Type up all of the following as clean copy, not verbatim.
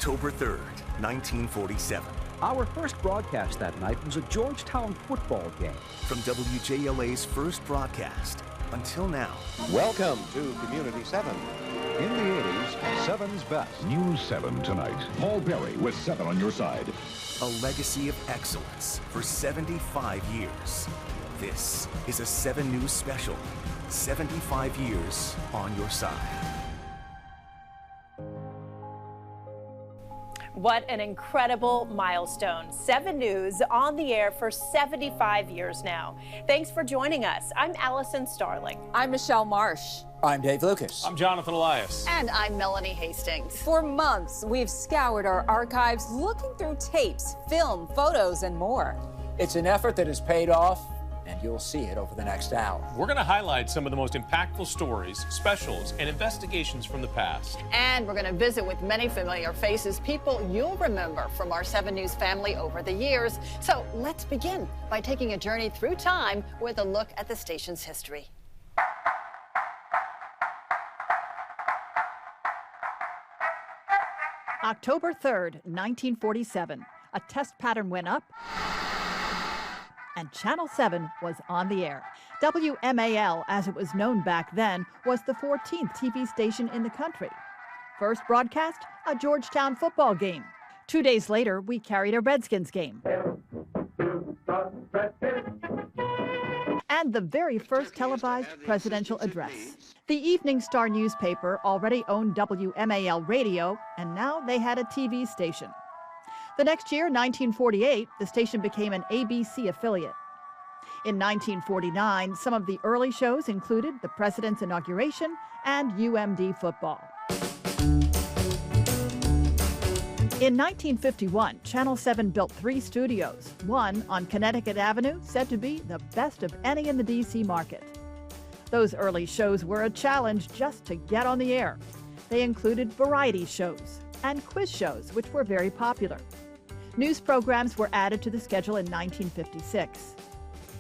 October 3rd, 1947. Our first broadcast that night was a Georgetown football game. From WJLA's first broadcast until now. Welcome to Community 7. In the 80s, 7's best. News 7 tonight. Paul Berry with 7 on your side. A legacy of excellence for 75 years. This is a 7 News special. 75 years on your side. What an incredible milestone. 7 News on the air for 75 years now. Thanks for joining us. I'm Allison Starling. I'm Michelle Marsh. I'm Dave Lucas. I'm Jonathan Elias. And I'm Melanie Hastings. For months, we've scoured our archives looking through tapes, film, photos, and more. It's an effort that has paid off, and you'll see it over the next hour. We're going to highlight some of the most impactful stories, specials, and investigations from the past. And we're going to visit with many familiar faces, people you'll remember from our 7 News family over the years. So let's begin by taking a journey through time with a look at the station's history. October 3rd, 1947, a test pattern went up, and Channel 7 was on the air. WMAL, as it was known back then, was the 14th TV station in the country. First broadcast, a Georgetown football game. 2 days later, we carried a Redskins game. And the very first televised presidential address. The Evening Star newspaper already owned WMAL radio, and now they had a TV station. The next year, 1948, the station became an ABC affiliate. In 1949, some of the early shows included the President's Inauguration and UMD football. In 1951, Channel 7 built 3 studios, one on Connecticut Avenue, said to be the best of any in the D.C. market. Those early shows were a challenge just to get on the air. They included variety shows and quiz shows, which were very popular. News programs were added to the schedule in 1956.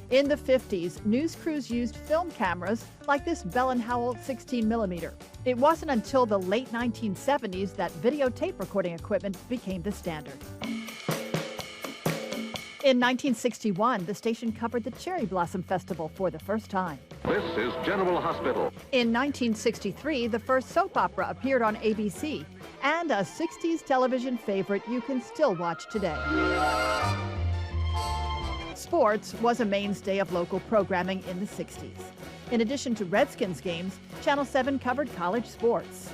In the 50s, news crews used film cameras like this Bell & Howell 16mm. It wasn't until the late 1970s that videotape recording equipment became the standard. In 1961, the station covered the Cherry Blossom Festival for the first time. This is General Hospital. In 1963, the first soap opera appeared on ABC, and a 60s television favorite you can still watch today. Sports was a mainstay of local programming in the 60s. In addition to Redskins games, Channel 7 covered college sports.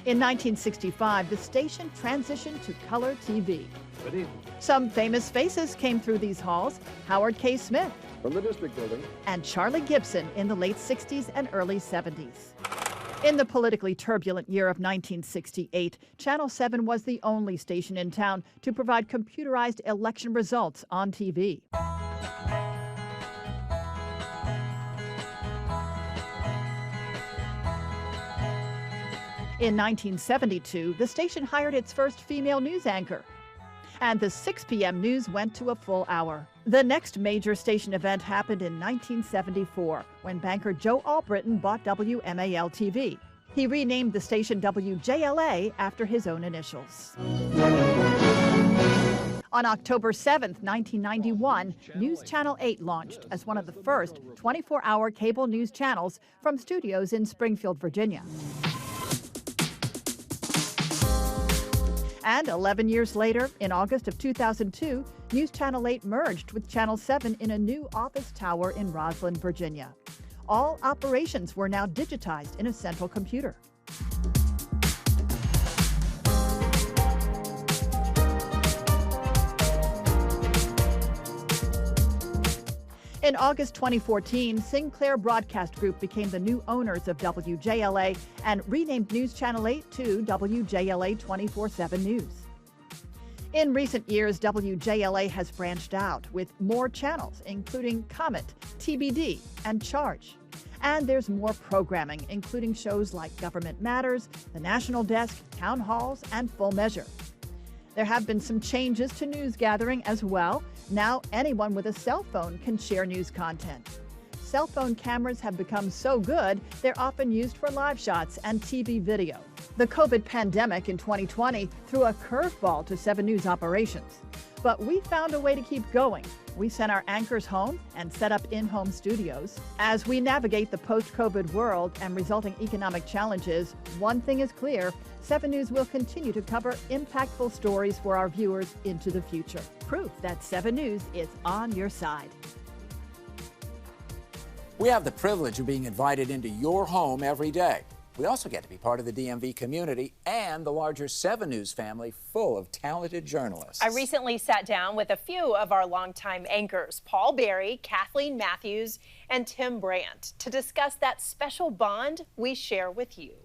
In 1965, the station transitioned to color TV. Some famous faces came through these halls: Howard K. Smith From the District Building. and Charlie Gibson in the late 60s and early 70s. In the politically turbulent year of 1968, Channel 7 was the only station in town to provide computerized election results on TV. In 1972, the station hired its first female news anchor, and the 6 p.m. news went to a full hour. The next major station event happened in 1974, when banker Joe Albritton bought WMAL TV. He renamed the station WJLA after his own initials. On October 7, 1991, NewsChannel 8 launched as one of the first 24-hour cable news channels from studios in Springfield, Virginia. And 11 years later, in August of 2002, NewsChannel 8 merged with Channel 7 in a new office tower in Roslyn, Virginia. All operations were now digitized in a central computer. In August 2014, Sinclair Broadcast Group became the new owners of WJLA and renamed NewsChannel 8 to WJLA 24/7 News. In recent years, WJLA has branched out with more channels, including Comet, TBD, and Charge. And there's more programming, including shows like Government Matters, The National Desk, Town Halls, and Full Measure. There have been some changes to news gathering as well. Now anyone with a cell phone can share news content. Cell phone cameras have become so good, they're often used for live shots and TV video. The COVID pandemic in 2020 threw a curveball to 7 News operations. But we found a way to keep going. We sent our anchors home and set up in-home studios. As we navigate the post-COVID world and resulting economic challenges, one thing is clear: 7 News will continue to cover impactful stories for our viewers into the future. Proof that 7 News is on your side. We have the privilege of being invited into your home every day. We also get to be part of the DMV community and the larger 7 News family full of talented journalists. I recently sat down with a few of our longtime anchors, Paul Berry, Kathleen Matthews, and Tim Brandt, to discuss that special bond we share with you.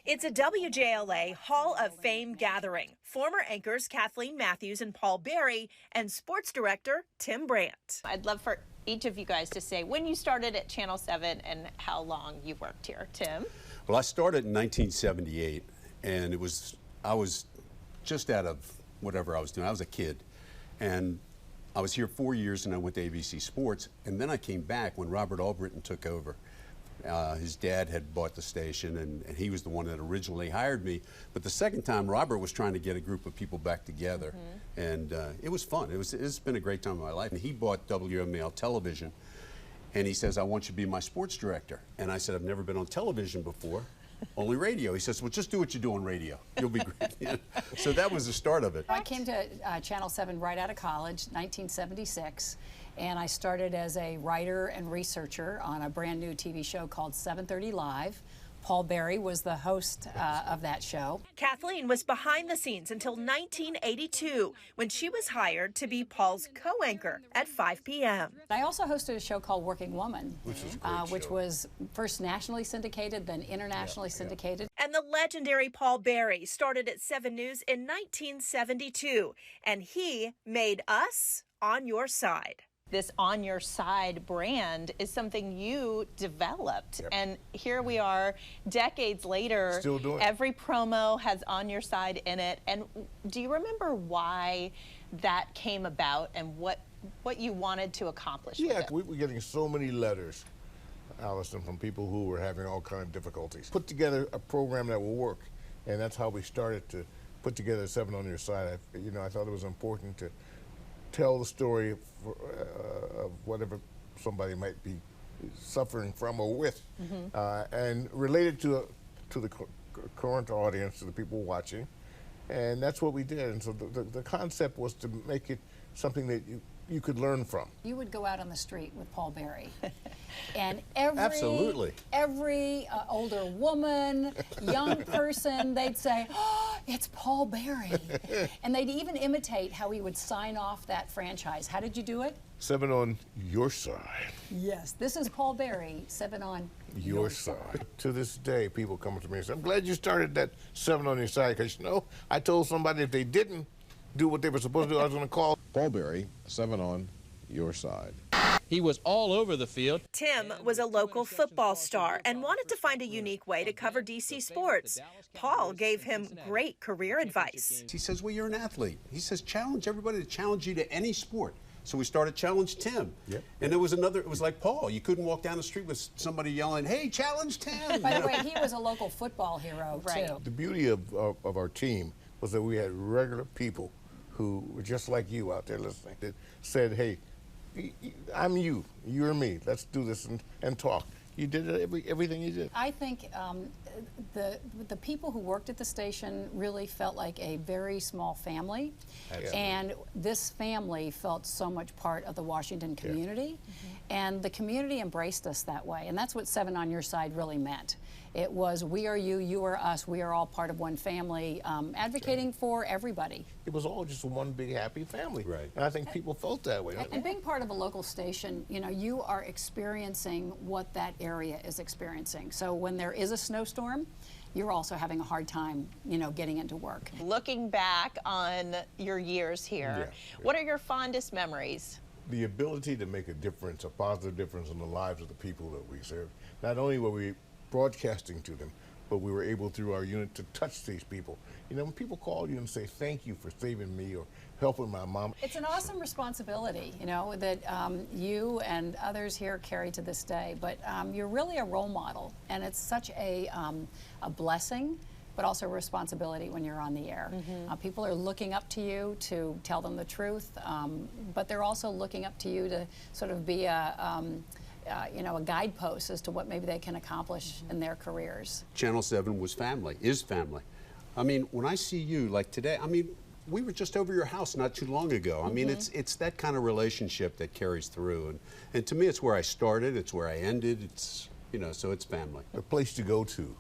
It's a WJLA Hall of Fame gathering. Former anchors Kathleen Matthews and Paul Berry and sports director Tim Brandt. I'd love for each of you guys to say when you started at Channel 7 and how long you worked here. Tim? Well, I started in 1978, and I was just out of whatever I was doing. I was a kid, and I was here 4 years, and I went to ABC Sports, and then I came back when Robert Albritton took over. His dad had bought the station, and he was the one that originally hired me. But the second time, Robert was trying to get a group of people back together, and it was fun. It's been a great time of my life. And he bought WMAL Television, and he says, "I want you to be my sports director." And I said, "I've never been on television before, only radio." He says, "Well, just do what you do on radio. You'll be great." Yeah. So that was the start of it. I came to Channel 7 right out of college, 1976, and I started as a writer and researcher on a brand new TV show called 7:30 Live. Paul Berry was the host of that show. Kathleen was behind the scenes until 1982, when she was hired to be Paul's co-anchor at 5 p.m. I also hosted a show called Working Woman, which was first nationally syndicated, then internationally syndicated. And the legendary Paul Berry started at 7 News in 1972, and he made us on your side. This On Your Side brand is something you developed. Yep. And here we are decades later. Still doing it. Every promo has On Your Side in it. And do you remember why that came about and what you wanted to accomplish with it? We were getting so many letters, Allison, from people who were having all kinds of difficulties. Put together a program that will work. And that's how we started to put together 7 On Your Side. I thought it was important to tell the story of whatever somebody might be suffering from or with, and related to the current audience, to the people watching, and that's what we did. And so the concept was to make it something that you could learn from. You would go out on the street with Paul Berry, and every older woman, young person, they'd say, "Oh, it's Paul Berry," and they'd even imitate how he would sign off that franchise. How did you do it? 7 On Your Side. Yes, this is Paul Berry, 7 On Your Side. To this day, people come to me and say, "I'm glad you started that 7 On Your Side, because I told somebody if they didn't do what they were supposed to do, I was going to call." Paul Berry, 7 On Your Side. He was all over the field. Tim was a local football star and wanted to find a unique way to cover DC sports. Paul gave him great career advice. He says, "Well, you're an athlete." He says, "Challenge everybody to challenge you to any sport." So we started Challenge Tim. Yep. And there was it was like Paul. You couldn't walk down the street with somebody yelling, "Hey, Challenge Tim." By the way, he was a local football hero, too. The beauty of our team was that we had regular people who were just like you out there listening, that said, "Hey, I'm you, you're me, let's do this and talk." You did everything you did. I think the people who worked at the station really felt like a very small family. Absolutely. And this family felt so much part of the Washington community, and the community embraced us that way, and that's what 7 On Your Side really meant. It was, we are you, you are us, we are all part of one family, advocating for everybody. It was all just one big happy family. Right. And I think people felt that way. And being part of a local station, you are experiencing what that area is experiencing. So when there is a snowstorm, you're also having a hard time, getting into work. Looking back on your years here, what are your fondest memories? The ability to make a difference, a positive difference in the lives of the people that we serve. Not only were we broadcasting to them, but we were able through our unit to touch these people. When people call you and say, "Thank you for saving me," or "helping my mom." It's an awesome responsibility, that you and others here carry to this day, but you're really a role model, and it's such a blessing but also responsibility when you're on the air. People are looking up to you to tell them the truth, but they're also looking up to you to sort of be a guidepost as to what maybe they can accomplish in their careers. Channel 7 was family, is family. I mean, when I see you, like today, I mean, we were just over your house not too long ago. I mean, it's that kind of relationship that carries through. And to me, it's where I started, it's where I ended, it's, you know, so it's family. A place to go to.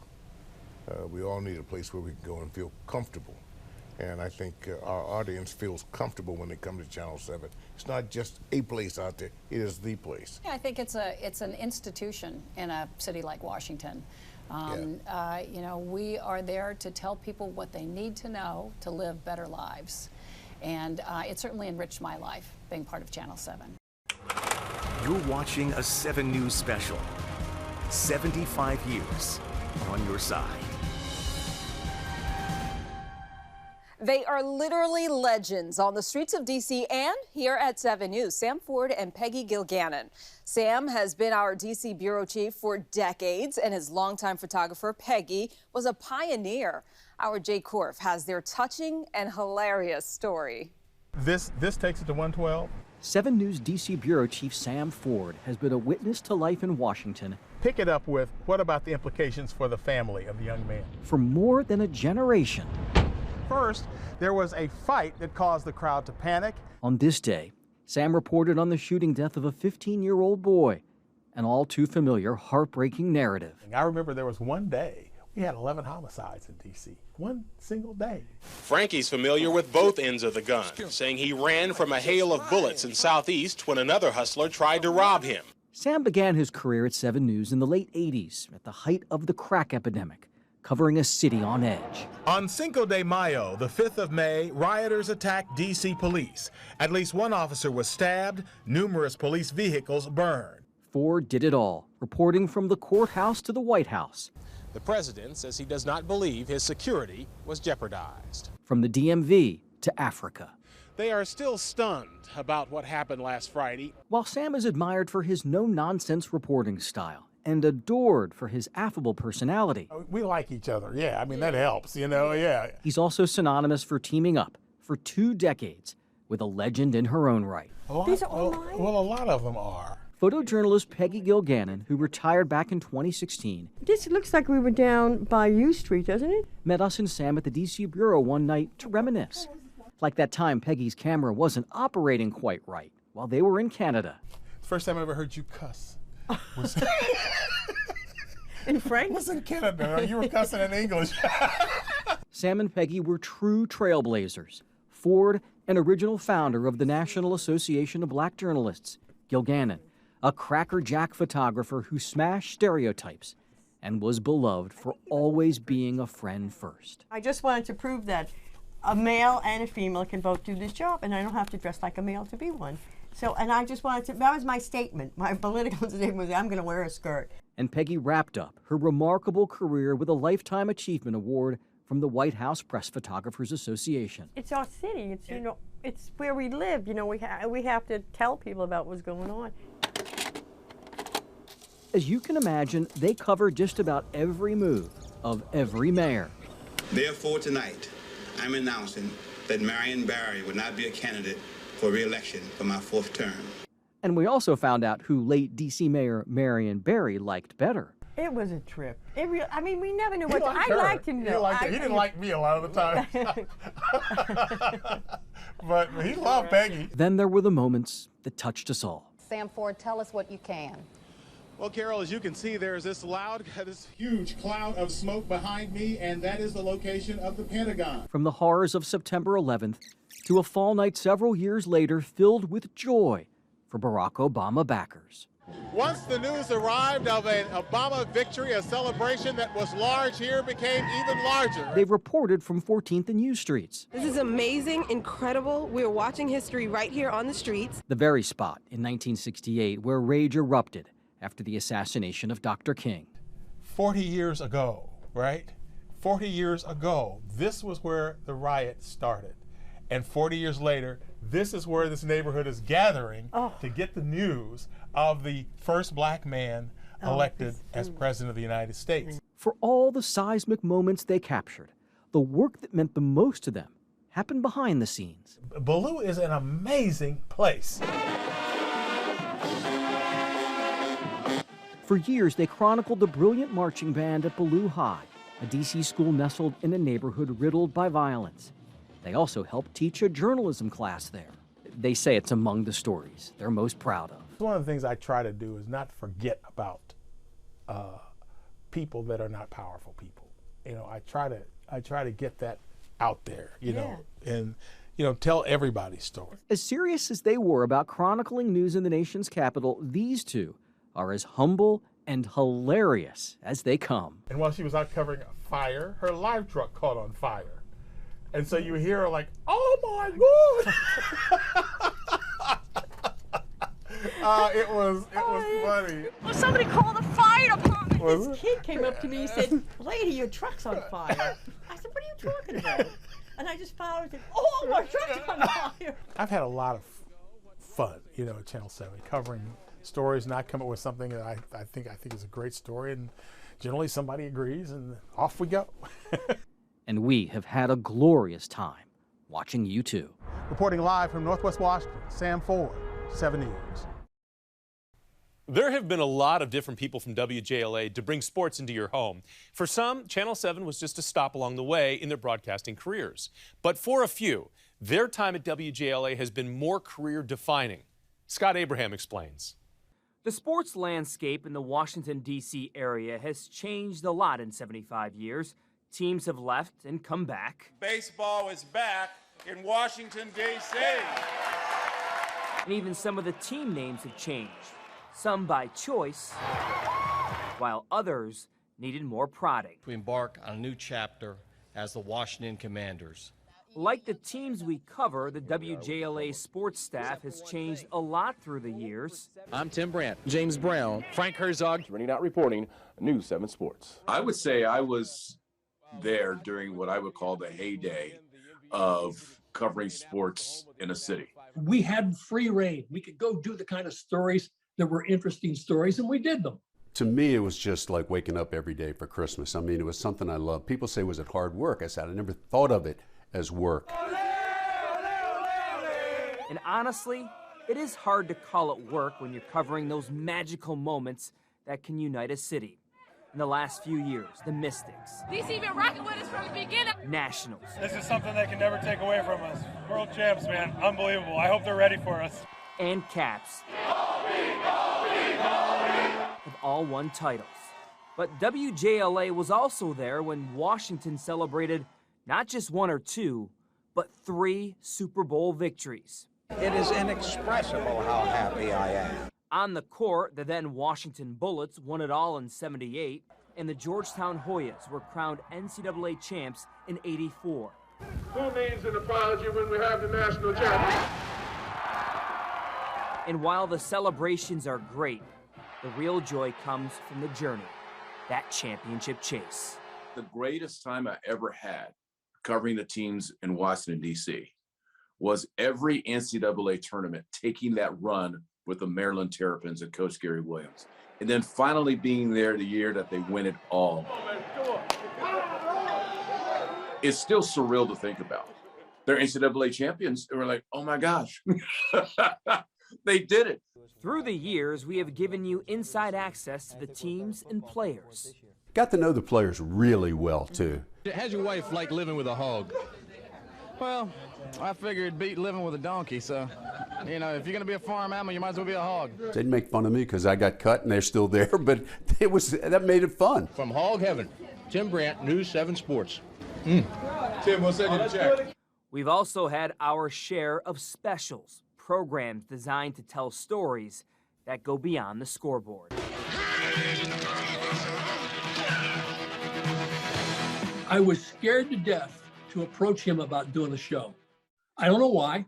We all need a place where we can go and feel comfortable. And I think our audience feels comfortable when they come to Channel 7. It's not just a place out there, it is the place. Yeah, I think it's an institution in a city like Washington. You know, we are there to tell people what they need to know to live better lives. And it certainly enriched my life being part of Channel 7. You're watching a 7 News special. 75 years on your side. They are literally legends on the streets of DC and here at 7 News. Sam Ford and Peggy Gilgannon. Sam has been our DC bureau chief for decades, and his longtime photographer, Peggy, was a pioneer. Our Jay Korf has their touching and hilarious story. This takes it to 112. 7 News DC bureau chief Sam Ford has been a witness to life in Washington. Pick it up with, what about the implications for the family of the young man? For more than a generation. First, there was a fight that caused the crowd to panic. On this day, Sam reported on the shooting death of a 15-year-old boy, an all too familiar, heartbreaking narrative. I remember there was one day we had 11 homicides in D.C. One single day. Frankie's familiar with both ends of the gun, saying he ran from a hail of bullets in Southeast when another hustler tried to rob him. Sam began his career at 7 News in the late 80s at the height of the crack epidemic, covering a city on edge. On Cinco de Mayo, the 5th of May, rioters attacked D.C. police. At least one officer was stabbed, numerous police vehicles burned. Ford did it all, reporting from the courthouse to the White House. The president says he does not believe his security was jeopardized. From the DMV to Africa. They are still stunned about what happened last Friday. While Sam is admired for his no-nonsense reporting style and adored for his affable personality. We like each other, yeah. I mean, that helps, you know, yeah. He's also synonymous for teaming up for 2 decades with a legend in her own right. These are all mine? Well, a lot of them are. Photojournalist Peggy Gilgannon, who retired back in 2016. This looks like we were down by U Street, doesn't it? Met us and Sam at the D.C. Bureau one night to reminisce. Like that time Peggy's camera wasn't operating quite right while they were in Canada. First time I ever heard you cuss. Was in French? Was in Canada. You were cussing in English. Sam and Peggy were true trailblazers. Ford, an original founder of the National Association of Black Journalists. Gilgannon, a crackerjack photographer who smashed stereotypes and was beloved for always being a friend first. I just wanted to prove that a male and a female can both do this job, and I don't have to dress like a male to be one. So, and I just wanted to, that was my statement. My political statement was, I'm going to wear a skirt. And Peggy wrapped up her remarkable career with a Lifetime Achievement Award from the White House Press Photographers Association. It's our city. It's, you know, it's where we live. You know, we have to tell people about what's going on. As you can imagine, they cover just about every move of every mayor. Therefore, tonight, I'm announcing that Marion Barry would not be a candidate for re-election for my 4th term. And we also found out who late D.C. Mayor Marion Barry liked better. It was a trip. I mean, we never knew what to, I liked him, though. He didn't like me a lot of the time. But he loved Peggy. Then there were the moments that touched us all. Sam Ford, tell us what you can. Well, Carol, as you can see, there's this huge cloud of smoke behind me, and that is the location of the Pentagon. From the horrors of September 11th to a fall night several years later filled with joy for Barack Obama backers. Once the news arrived of an Obama victory, a celebration that was large here became even larger. They've reported from 14th and U Streets. This is amazing, incredible. We're watching history right here on the streets. The very spot in 1968 where rage erupted after the assassination of Dr. King. 40 years ago, right? 40 years ago, this was where the riot started. And 40 years later, this is where this neighborhood is gathering to get the news of the first black man elected as President of the United States. For all the seismic moments they captured, the work that meant the most to them happened behind the scenes. Ballou is an amazing place. For years, they chronicled the brilliant marching band at Ballou High, a D.C. school nestled in a neighborhood riddled by violence. They also helped teach a journalism class there. They say it's among the stories they're most proud of. One of the things I try to do is not forget about people that are not powerful people. You know, I try to get that out there, you know, and, you know, tell everybody's story. As serious as they were about chronicling news in the nation's capital, these two are as humble and hilarious as they come. And while she was out covering a fire, her live truck caught on fire. And so you hear her like, oh my God! It was funny. Well, somebody called the fire department. This kid came up to me and said, lady, your truck's on fire. I said, what are you talking about? And I just followed and said, oh, my truck's on fire. I've had a lot of fun, you know, at Channel 7, covering stories, not come up with something that I think is a great story, and generally somebody agrees, and off we go. And we have had a glorious time watching you too. Reporting live from Northwest Washington, Sam Ford, 7 News. There have been a lot of different people from WJLA to bring sports into your home. For some, Channel 7 was just a stop along the way in their broadcasting careers. But for a few, their time at WJLA has been more career-defining. Scott Abraham explains. The sports landscape in the Washington, D.C. area has changed a lot in 75 years. Teams have left and come back. Baseball is back in Washington, D.C. And even some of the team names have changed. Some by choice, while others needed more prodding. We embark on a new chapter as the Washington Commanders. Like the teams we cover, the WJLA sports staff has changed a lot through the years. I'm Tim Brandt, James Brown, Frank Herzog. Running out reporting News 7 Sports. I would say I was there during what I would call the heyday of covering sports in a city. We had free reign. We could go do the kind of stories that were interesting stories, and we did them. To me, it was just like waking up every day for Christmas. I mean, it was something I loved. People say, was it hard work? I said, I never thought of it as work. And honestly, it is hard to call it work when you're covering those magical moments that can unite a city. In the last few years, the Mystics. DC been rocking with us from the beginning. Nationals. This is something they can never take away from us. World champs, man. Unbelievable. I hope they're ready for us. And Caps. Have all won titles. But WJLA was also there when Washington celebrated not just 1 or 2, but 3 Super Bowl victories. It is inexpressible how happy I am. On the court, the then Washington Bullets won it all in '78, and the Georgetown Hoyas were crowned NCAA champs in '84. Who needs an apology when we have the national champion? And while the celebrations are great, the real joy comes from the journey, that championship chase. The greatest time I ever had covering the teams in Washington, D.C. was every NCAA tournament taking that run with the Maryland Terrapins and Coach Gary Williams. And then finally being there the year that they win it all. It's still surreal to think about. They're NCAA champions, and we're like, oh my gosh, they did it. Through the years, we have given you inside access to the teams and players. Got to know the players really well, too. How's your wife like living with a hog? Well, I figured it'd beat living with a donkey, so, you know, if you're going to be a farm animal, you might as well be a hog. They'd make fun of me because I got cut and they're still there, but that made it fun. From Hog Heaven, Tim Brandt, News 7 Sports. Tim, we'll send you the check. We've also had our share of specials, programs designed to tell stories that go beyond the scoreboard. I was scared to death to approach him about doing a show. I don't know why,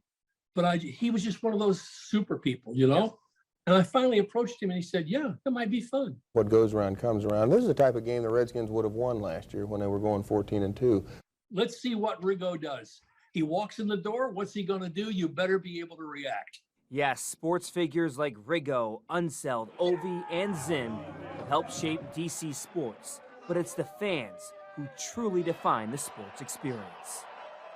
but he was just one of those super people, you know? And I finally approached him and he said, yeah, that might be fun. What goes around comes around. This is the type of game the Redskins would have won last year when they were going 14-2. Let's see what Rigo does. He walks in the door, what's he gonna do? You better be able to react. Yes, sports figures like Rigo, Unseld, Ovi, and Zim have helped shape DC sports. but it's the fans who truly define the sports experience.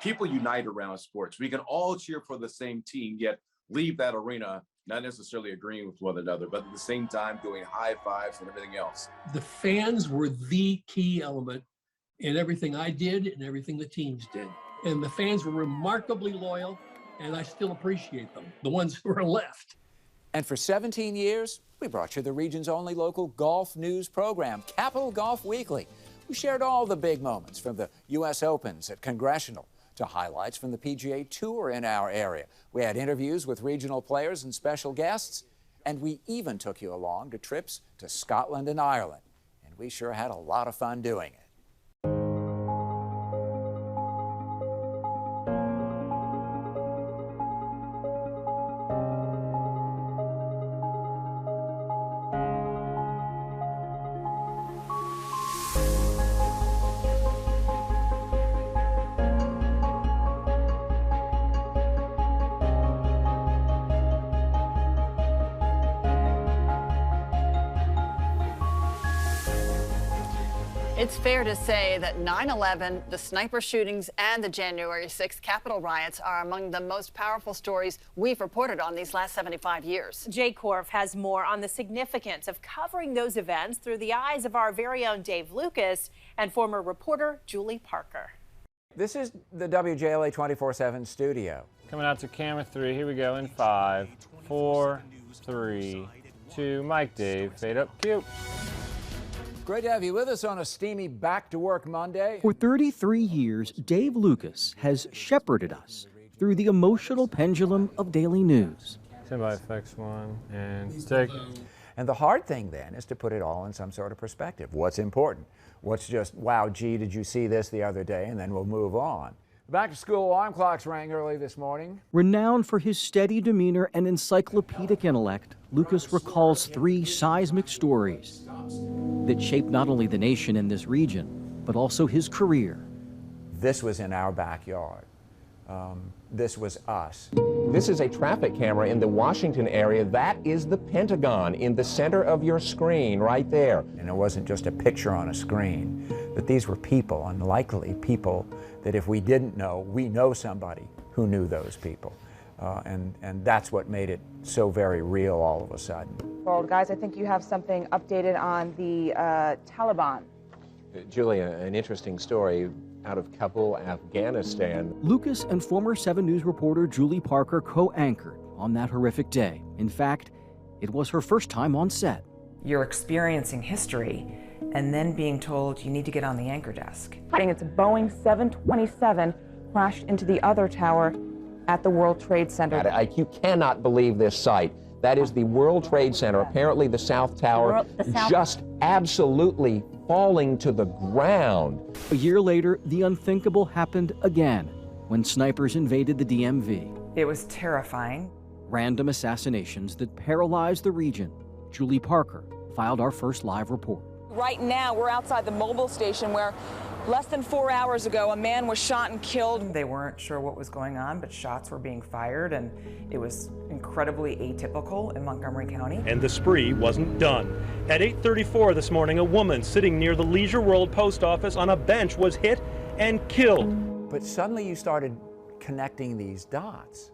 People unite around sports. We can all cheer for the same team, yet leave that arena not necessarily agreeing with one another, but at the same time doing high fives and everything else. The fans were the key element in everything I did and everything the teams did. And the fans were remarkably loyal, and I still appreciate them, the ones who are left. And for 17 years, we brought you the region's only local golf news program, Capital Golf Weekly. We shared all the big moments from the U.S. Opens at Congressional to highlights from the PGA Tour in our area. We had interviews with regional players and special guests, and we even took you along to trips to Scotland and Ireland. And we sure had a lot of fun doing it. It's fair to say that 9/11, the sniper shootings, and the January 6th Capitol riots are among the most powerful stories we've reported on these last 75 years. Jay Korf has more on the significance of covering those events through the eyes of our very own Dave Lucas and former reporter Julie Parker. This is the WJLA 24/7 studio. Coming out to camera 3, here we go in 5, 4, 3, 2, Mike, Dave, fade up, cue. Great to have you with us on a steamy back-to-work Monday. For 33 years, Dave Lucas has shepherded us through the emotional pendulum of daily news. Stand by, fix 1, and take. And the hard thing then is to put it all in some sort of perspective. What's important? What's just, wow, gee, did you see this the other day? And then we'll move on. Back-to-school alarm clocks rang early this morning. Renowned for his steady demeanor and encyclopedic intellect, Lucas recalls 3 seismic stories that shaped not only the nation in this region, but also his career. This was in our backyard. This was us. This is a traffic camera in the Washington area. That is the Pentagon in the center of your screen right there. And it wasn't just a picture on a screen, that these were people, unlikely people, that if we didn't know, we know somebody who knew those people. And that's what made it so very real all of a sudden. Well, guys, I think you have something updated on the Taliban. Julia, an interesting story out of Kabul, Afghanistan. Lucas and former 7 News reporter Julie Parker co-anchored on that horrific day. In fact, it was her first time on set. You're experiencing history and then being told you need to get on the anchor desk. It's a Boeing 727 crashed into the other tower at the World Trade Center. You cannot believe this sight. That is the World Trade Center. Apparently the South Tower just absolutely falling to the ground. A year later, the unthinkable happened again when snipers invaded the DMV. It was terrifying. Random assassinations that paralyzed the region. Julie Parker filed our first live report. Right now, we're outside the Mobile station where less than 4 hours ago, a man was shot and killed. They weren't sure what was going on, but shots were being fired, and it was incredibly atypical in Montgomery County. And the spree wasn't done. At 8:34 this morning, a woman sitting near the Leisure World Post Office on a bench was hit and killed. But suddenly you started connecting these dots.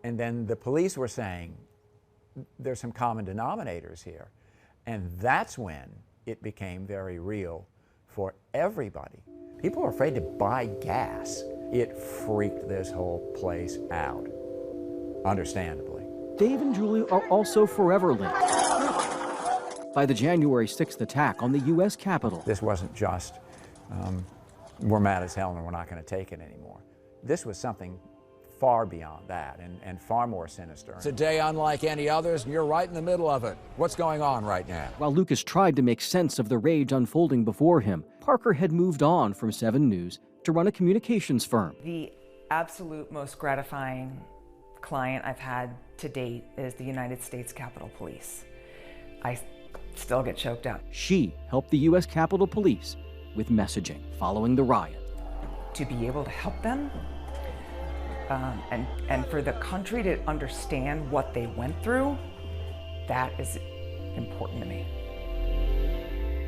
And then the police were saying, there's some common denominators here. And that's when it became very real for everybody. People were afraid to buy gas. It freaked this whole place out, understandably. Dave and Julie are also forever linked by the January 6th attack on the U.S. Capitol. This wasn't just, we're mad as hell and we're not going to take it anymore. This was something far beyond that and far more sinister. It's a day unlike any others, and you're right in the middle of it. What's going on right now? While Lucas tried to make sense of the rage unfolding before him, Parker had moved on from 7 News to run a communications firm. The absolute most gratifying client I've had to date is the United States Capitol Police. I still get choked up. She helped the U.S. Capitol Police with messaging following the riot. To be able to help them, and for the country to understand what they went through, that is important to me.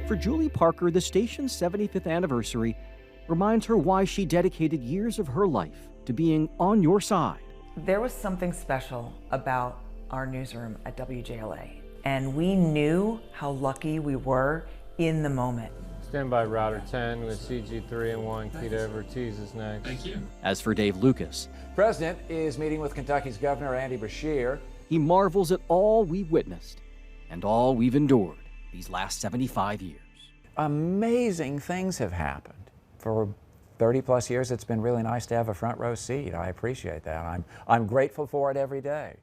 For Julie Parker, the station's 75th anniversary reminds her why she dedicated years of her life to being on your side. There was something special about our newsroom at WJLA, and we knew how lucky we were in the moment. Stand by router 10 with CG3 and 1. Keita Ortiz is next. Thank you. As for Dave Lucas, President is meeting with Kentucky's Governor Andy Beshear. he marvels at all we've witnessed and all we've endured these last 75 years. Amazing things have happened. For 30 plus years, it's been really nice to have a front row seat. I appreciate that. I'm grateful for it every day.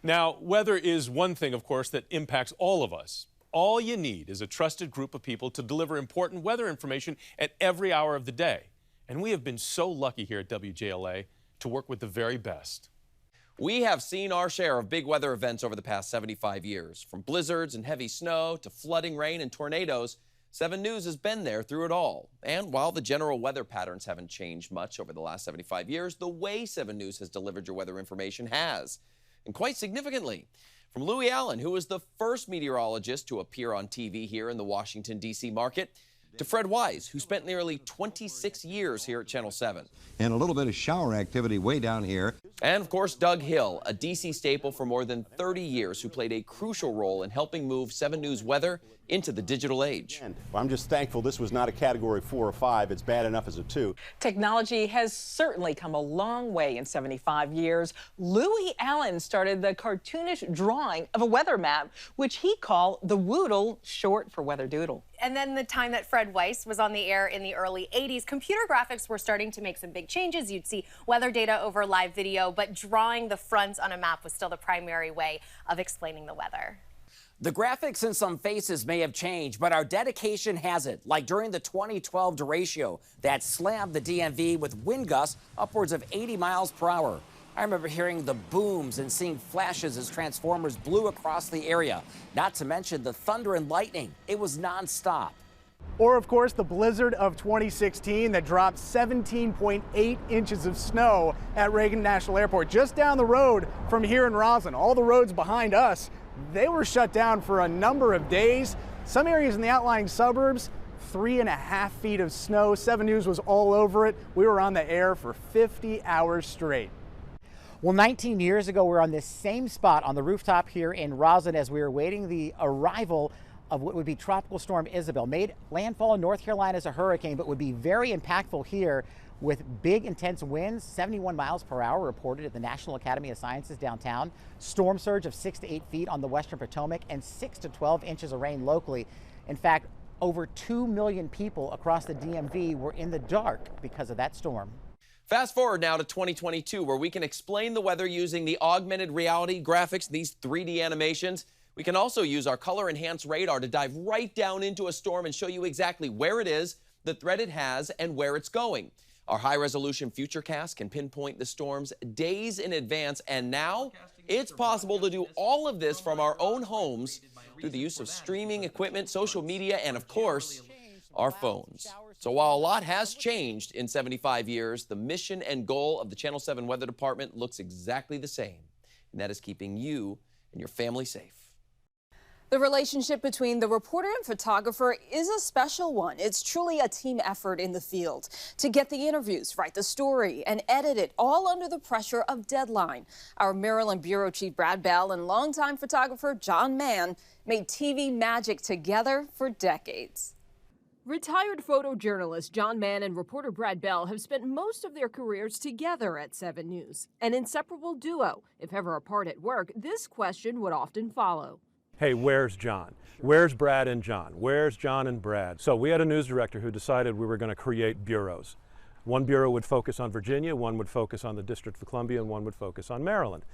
Now, weather is one thing, of course, that impacts all of us. All you need is a trusted group of people to deliver important weather information at every hour of the day. And we have been so lucky here at WJLA to work with the very best. We have seen our share of big weather events over the past 75 years. From blizzards and heavy snow to flooding rain and tornadoes, 7 News has been there through it all. And while the general weather patterns haven't changed much over the last 75 years, the way 7 News has delivered your weather information has. And quite significantly. From Louis Allen, who was the first meteorologist to appear on TV here in the Washington, D.C. market, to Fred Wise, who spent nearly 26 years here at Channel 7. And a little bit of shower activity way down here. And, of course, Doug Hill, a D.C. staple for more than 30 years, who played a crucial role in helping move 7 News weather into the digital age. Well, I'm just thankful this was not a Category 4 or 5. It's bad enough as a 2. Technology has certainly come a long way in 75 years. Louis Allen started the cartoonish drawing of a weather map, which he called the Woodle, short for Weather Doodle. And then the time that Fred Weiss was on the air in the early 80s, computer graphics were starting to make some big changes. You'd see weather data over live video, but drawing the fronts on a map was still the primary way of explaining the weather. The graphics and some faces may have changed, but our dedication hasn't, like during the 2012 derecho that slammed the DMV with wind gusts upwards of 80 miles per hour. I remember hearing the booms and seeing flashes as transformers blew across the area, not to mention the thunder and lightning. It was nonstop. Or, of course, the blizzard of 2016 that dropped 17.8 inches of snow at Reagan National Airport, just down the road from here in Roslyn. All the roads behind us, they were shut down for a number of days. Some areas in the outlying suburbs, 3.5 feet of snow. 7 News was all over it. We were on the air for 50 hours straight. Well, 19 years ago, we were on this same spot on the rooftop here in Roslyn as we were waiting the arrival of what would be Tropical Storm Isabel. Made landfall in North Carolina as a hurricane, but would be very impactful here with big intense winds, 71 miles per hour reported at the National Academy of Sciences downtown. Storm surge of 6 to 8 feet on the western Potomac and 6 to 12 inches of rain locally. In fact, over 2 million people across the DMV were in the dark because of that storm. Fast forward now to 2022, where we can explain the weather using the augmented reality graphics, these 3D animations. We can also use our color-enhanced radar to dive right down into a storm and show you exactly where it is, the threat it has, and where it's going. Our high-resolution Futurecast can pinpoint the storms days in advance, and now it's possible to do all of this from our own homes through the use of streaming equipment, social media, and, of course, our phones. So while a lot has changed in 75 years, the mission and goal of the Channel 7 Weather Department looks exactly the same, and that is keeping you and your family safe. The relationship between the reporter and photographer is a special one. It's truly a team effort in the field to get the interviews, write the story, and edit it, all under the pressure of deadline. Our Maryland Bureau Chief Brad Bell and longtime photographer John Mann made TV magic together for decades. Retired photojournalist John Mann and reporter Brad Bell have spent most of their careers together at 7 News. An inseparable duo. If ever apart at work, this question would often follow. Hey, where's John? Where's Brad and John? Where's John and Brad? So we had a news director who decided we were going to create bureaus. One bureau would focus on Virginia, one would focus on the District of Columbia, and one would focus on Maryland.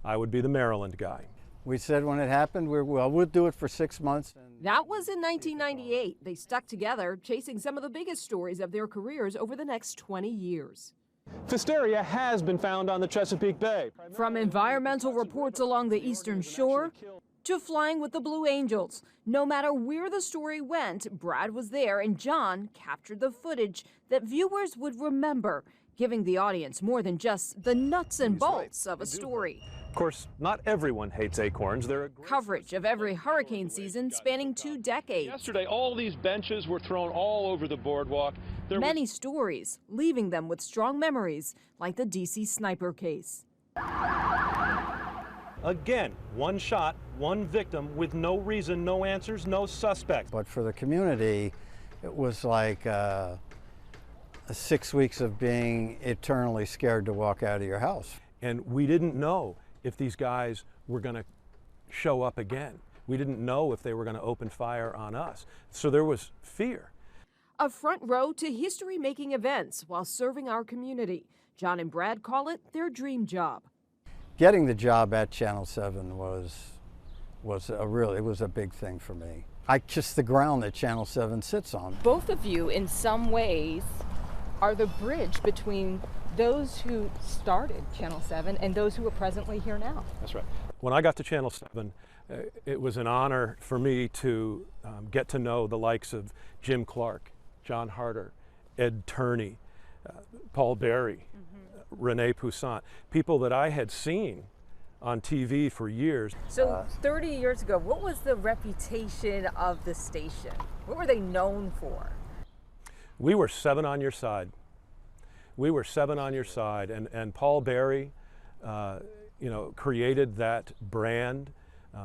I would be the Maryland guy. We said when it happened, we'll do it for 6 months. That was in 1998. They stuck together, chasing some of the biggest stories of their careers over the next 20 years. Pfisteria has been found on the Chesapeake Bay. From environmental reports along the eastern shore to flying with the Blue Angels. No matter where the story went, Brad was there and John captured the footage that viewers would remember, giving the audience more than just the nuts and bolts of a story. Of course, not everyone hates acorns. Coverage of every hurricane season spanning 2 decades. Yesterday, all these benches were thrown all over the boardwalk. Many stories, leaving them with strong memories, like the DC sniper case. Again, one shot, one victim with no reason, no answers, no suspect. But for the community, it was like 6 weeks of being eternally scared to walk out of your house. And we didn't know if these guys were going to show up again. We didn't know if they were going to open fire on us. So there was fear. A front row to history-making events while serving our community. John and Brad call it their dream job. Getting the job at Channel 7 was a big thing for me. I kissed the ground that Channel 7 sits on. Both of you, in some ways, are the bridge between those who started Channel 7 and those who are presently here now. That's right. When I got to Channel 7, it was an honor for me to get to know the likes of Jim Clark, John Harder, Ed Turney, Paul Berry, Renee Poussin, people that I had seen on TV for years. So 30 years ago, what was the reputation of the station? What were they known for? We were 7 on your side. We were 7 on your side, and Paul Berry, created that brand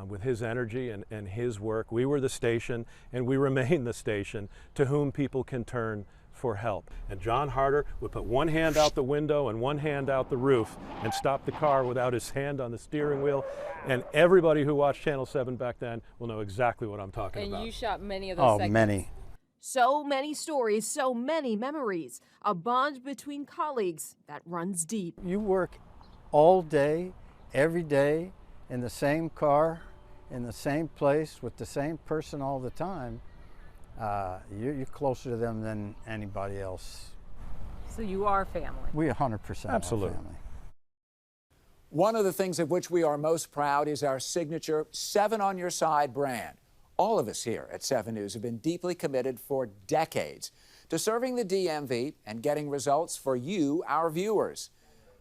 with his energy and his work. We were the station, and we remain the station to whom people can turn for help. And John Harder would put one hand out the window and one hand out the roof and stop the car without his hand on the steering wheel. And everybody who watched Channel 7 back then will know exactly what I'm talking about. And you shot many of those segments. Many. So many stories, so many memories. A bond between colleagues that runs deep. You work all day, every day, in the same car, in the same place, with the same person all the time. You're closer to them than anybody else. So you are family. We 100% Absolutely. are family. One of the things of which we are most proud is our signature 7 on Your Side brand. All of us here at 7 News have been deeply committed for decades to serving the DMV and getting results for you, our viewers.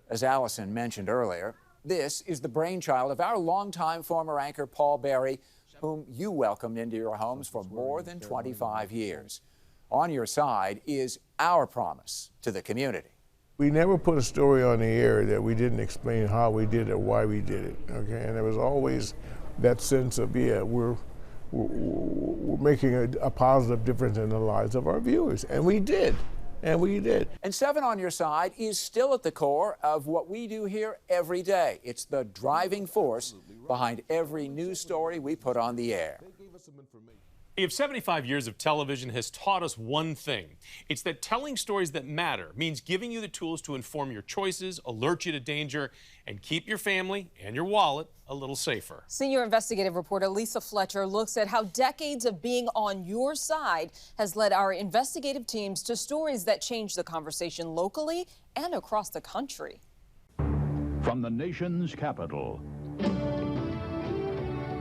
As Allison mentioned earlier, this is the brainchild of our longtime former anchor Paul Berry, whom you welcomed into your homes for more than 25 years. On Your Side is our promise to the community. We never put a story on the air that we didn't explain how we did it, why we did it, okay? And there was always that sense of, we're making a positive difference in the lives of our viewers. And we did. And we did. And 7 on Your Side is still at the core of what we do here every day. It's the driving force behind every news story we put on the air. If 75 years of television has taught us one thing, it's that telling stories that matter means giving you the tools to inform your choices, alert you to danger, and keep your family and your wallet a little safer. Senior investigative reporter Lisa Fletcher looks at how decades of being on your side has led our investigative teams to stories that change the conversation locally and across the country. From the nation's capital,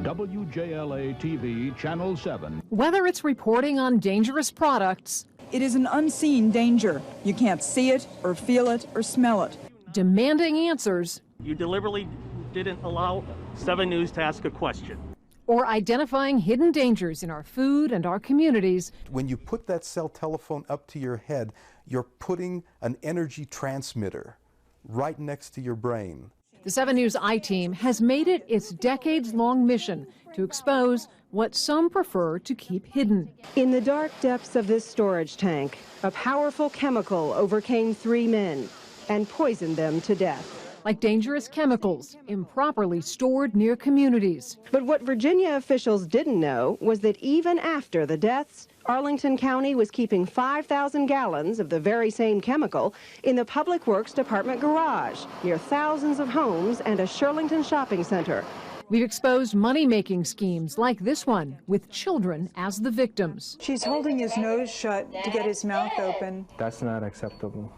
WJLA TV, Channel 7. Whether it's reporting on dangerous products, it is an unseen danger. You can't see it or feel it or smell it. Demanding answers. You deliberately didn't allow 7 News to ask a question. Or identifying hidden dangers in our food and our communities. When you put that cell telephone up to your head, you're putting an energy transmitter right next to your brain. The 7 News I-Team has made it its decades-long mission to expose what some prefer to keep hidden. In the dark depths of this storage tank, a powerful chemical overcame 3 men and poisoned them to death. Like dangerous chemicals improperly stored near communities. But what Virginia officials didn't know was that even after the deaths, Arlington County was keeping 5,000 gallons of the very same chemical in the Public Works Department garage near thousands of homes and a Shirlington shopping center. We've exposed money-making schemes like this one with children as the victims. She's holding his nose shut to get his mouth open. That's not acceptable.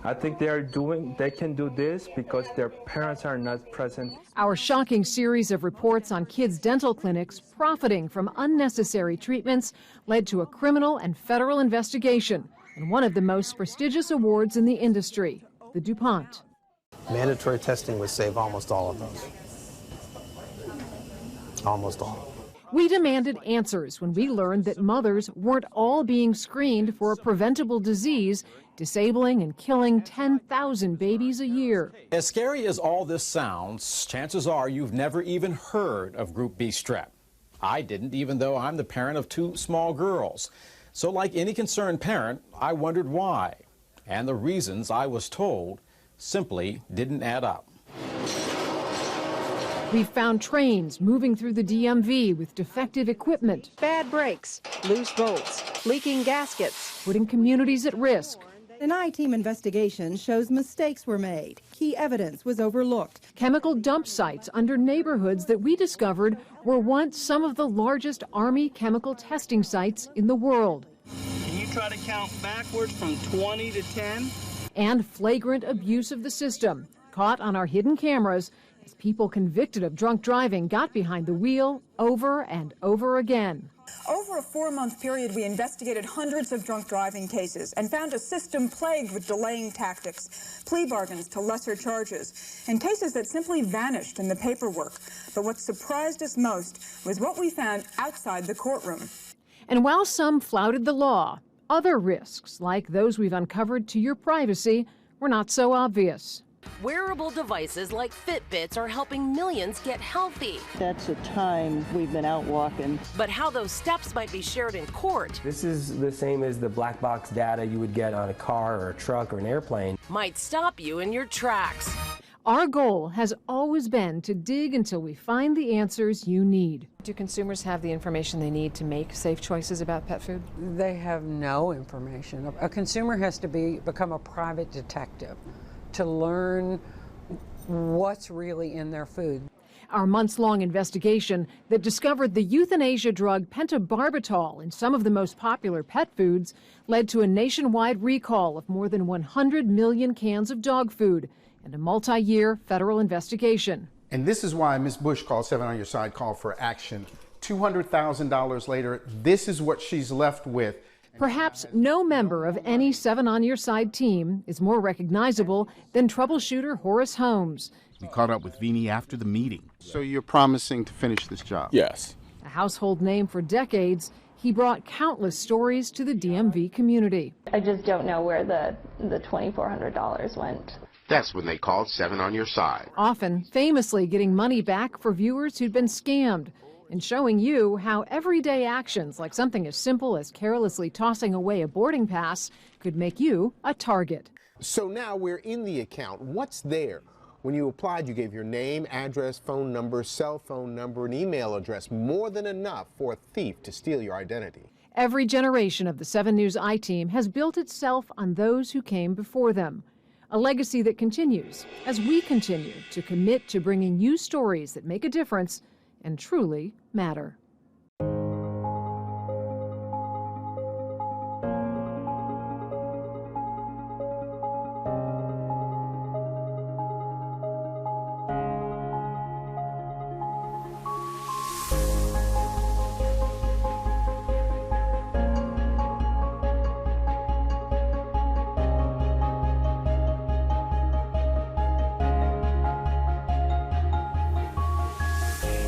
I think they can do this because their parents are not present. Our shocking series of reports on kids' dental clinics profiting from unnecessary treatments led to a criminal and federal investigation and one of the most prestigious awards in the industry, the DuPont. Mandatory testing would save almost all of those. Almost all. We demanded answers when we learned that mothers weren't all being screened for a preventable disease, disabling and killing 10,000 babies a year. As scary as all this sounds, chances are you've never even heard of Group B strep. I didn't, even though I'm the parent of 2 small girls. So like any concerned parent, I wondered why. And the reasons I was told simply didn't add up. We've found trains moving through the DMV with defective equipment, Bad brakes, loose bolts, leaking gaskets, putting communities at risk. An I-team investigation shows mistakes were made. Key evidence was overlooked. Chemical dump sites under neighborhoods that we discovered were once some of the largest Army chemical testing sites in the world. Can you try to count backwards from 20 to 10? And flagrant abuse of the system, caught on our hidden cameras as people convicted of drunk driving got behind the wheel over and over again. Over a 4-month period, we investigated hundreds of drunk driving cases and found a system plagued with delaying tactics, plea bargains to lesser charges, and cases that simply vanished in the paperwork. But what surprised us most was what we found outside the courtroom. And while some flouted the law, other risks, like those we've uncovered to your privacy, were not so obvious. Wearable devices like Fitbits are helping millions get healthy. That's the time we've been out walking. But how those steps might be shared in court This is the same as the black box data you would get on a car or a truck or an airplane. might stop you in your tracks. Our goal has always been to dig until we find the answers you need. Do consumers have the information they need to make safe choices about pet food? They have no information. A consumer has to become a private detective to learn what's really in their food. Our months-long investigation that discovered the euthanasia drug pentobarbital in some of the most popular pet foods led to a nationwide recall of more than 100 million cans of dog food and a multi-year federal investigation. And this is why Ms. Bush called 7 on Your Side call for action. $200,000 later, this is what she's left with. Perhaps no member of any 7 on Your Side team is more recognizable than troubleshooter Horace Holmes. We caught up with Vini after the meeting. So you're promising to finish this job? Yes. A household name for decades, he brought countless stories to the DMV community. I just don't know where the $2,400 went. That's when they called 7 on Your Side. Often famously getting money back for viewers who'd been scammed and showing you how everyday actions like something as simple as carelessly tossing away a boarding pass could make you a target. So now we're in the account. What's there? When you applied, you gave your name, address, phone number, cell phone number, and email address. More than enough for a thief to steal your identity. Every generation of the 7 News I-Team has built itself on those who came before them. A legacy that continues as we continue to commit to bringing you stories that make a difference and truly matter.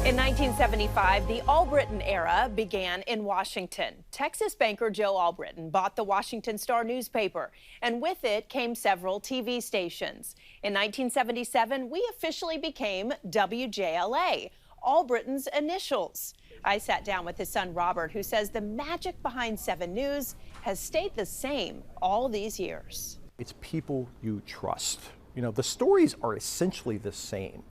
In 1975, the Albritton era began in Washington. Texas banker Joe Albritton bought the Washington Star newspaper, and with it came several TV stations. In 1977, we officially became WJLA, Albritton's initials. I sat down with his son Robert, who says the magic behind 7 News has stayed the same all these years. It's people you trust. You know, the stories are essentially the same.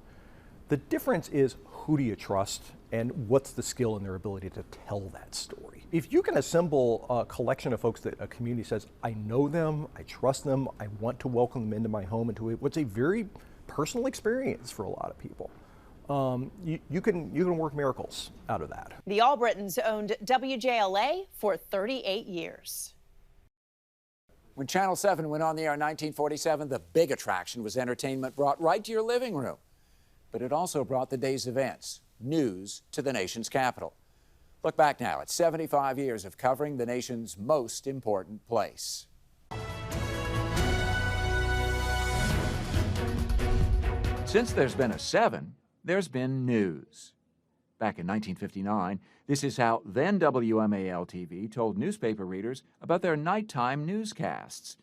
The difference is who do you trust and what's the skill in their ability to tell that story. If you can assemble a collection of folks that a community says, I know them, I trust them, I want to welcome them into my home, into what's a very personal experience for a lot of people, you can work miracles out of that. The Albrittons owned WJLA for 38 years. When Channel 7 went on the air in 1947, the big attraction was entertainment brought right to your living room. But it also brought the day's events, news, to the nation's capital. Look back now at 75 years of covering the nation's most important place. Since there's been a 7, there's been news. Back in 1959, this is how then WMAL TV told newspaper readers about their nighttime newscasts.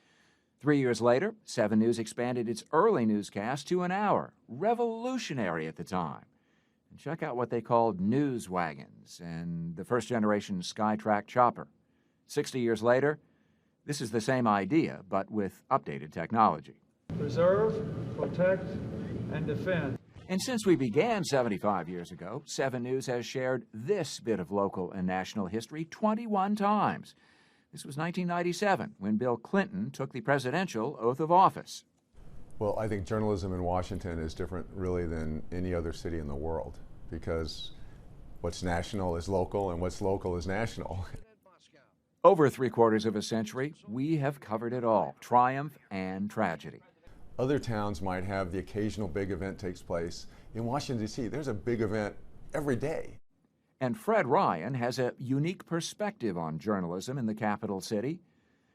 3 years later, 7 News expanded its early newscast to an hour, revolutionary at the time. And check out what they called news wagons and the first-generation Skytrack chopper. 60 years later, this is the same idea, but with updated technology. Preserve, protect, and defend. And since we began 75 years ago, 7 News has shared this bit of local and national history 21 times. This was 1997, when Bill Clinton took the presidential oath of office. Well, I think journalism in Washington is different really than any other city in the world, because what's national is local and what's local is national. Over 3/4 of a century, we have covered it all, triumph and tragedy. Other towns might have the occasional big event takes place. In Washington, D.C., there's a big event every day. And Fred Ryan has a unique perspective on journalism in the capital city.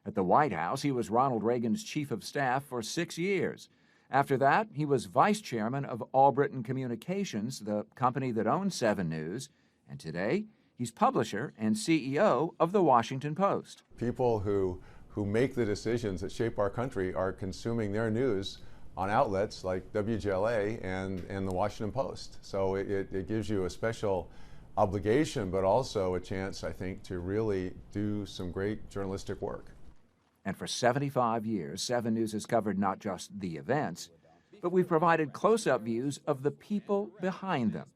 At the White House, he was Ronald Reagan's chief of staff for 6 years. After that, he was vice chairman of All-Britain Communications, the company that owns 7 News. And today, he's publisher and CEO of the Washington Post. People who make the decisions that shape our country are consuming their news on outlets like WJLA and the Washington Post. So it gives you a special obligation, but also a chance, I think, to really do some great journalistic work. And for 75 years, 7 News has covered not just the events, but we've provided close-up views of the people behind them.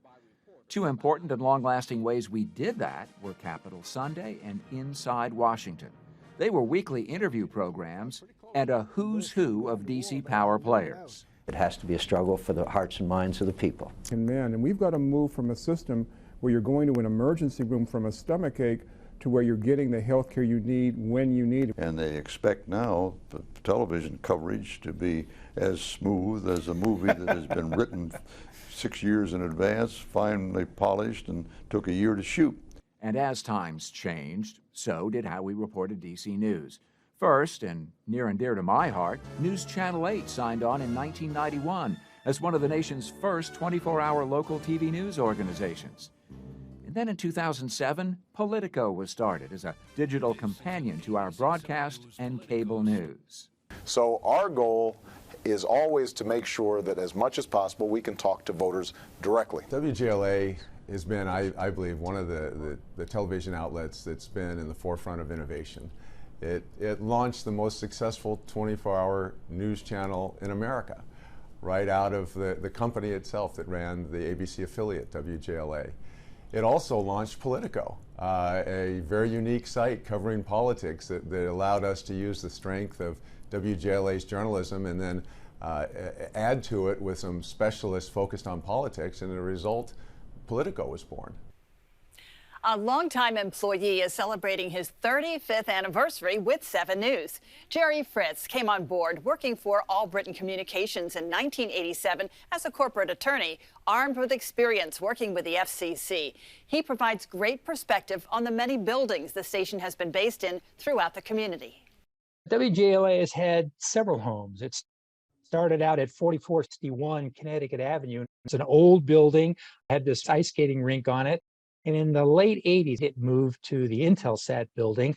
2 important and long-lasting ways we did that were Capitol Sunday and Inside Washington. They were weekly interview programs and a who's who of D.C. power players. It has to be a struggle for the hearts and minds of the people. And we've got to move from a system where you're going to an emergency room from a stomachache to where you're getting the health care you need when you need it. And they expect now the television coverage to be as smooth as a movie that has been written 6 years in advance, finally polished, and took a year to shoot. And as times changed, so did how we reported D.C. news. First, and near and dear to my heart, NewsChannel 8 signed on in 1991 as one of the nation's first 24-hour local TV news organizations. And then in 2007, Politico was started as a digital companion to our broadcast and cable news. So our goal is always to make sure that as much as possible we can talk to voters directly. WJLA has been, I believe, one of the television outlets that's been in the forefront of innovation. It launched the most successful 24-hour news channel in America, right out of the company itself that ran the ABC affiliate, WJLA. It also launched Politico, a very unique site covering politics that allowed us to use the strength of WJLA's journalism and then add to it with some specialists focused on politics, and as a result, Politico was born. A longtime employee is celebrating his 35th anniversary with 7 News. Jerry Fritz came on board working for All-Britain Communications in 1987 as a corporate attorney, armed with experience working with the FCC. He provides great perspective on the many buildings the station has been based in throughout the community. WJLA has had several homes. It started out at 4461 Connecticut Avenue. It's an old building, had this ice skating rink on it. And in the late 80s, it moved to the Intelsat building.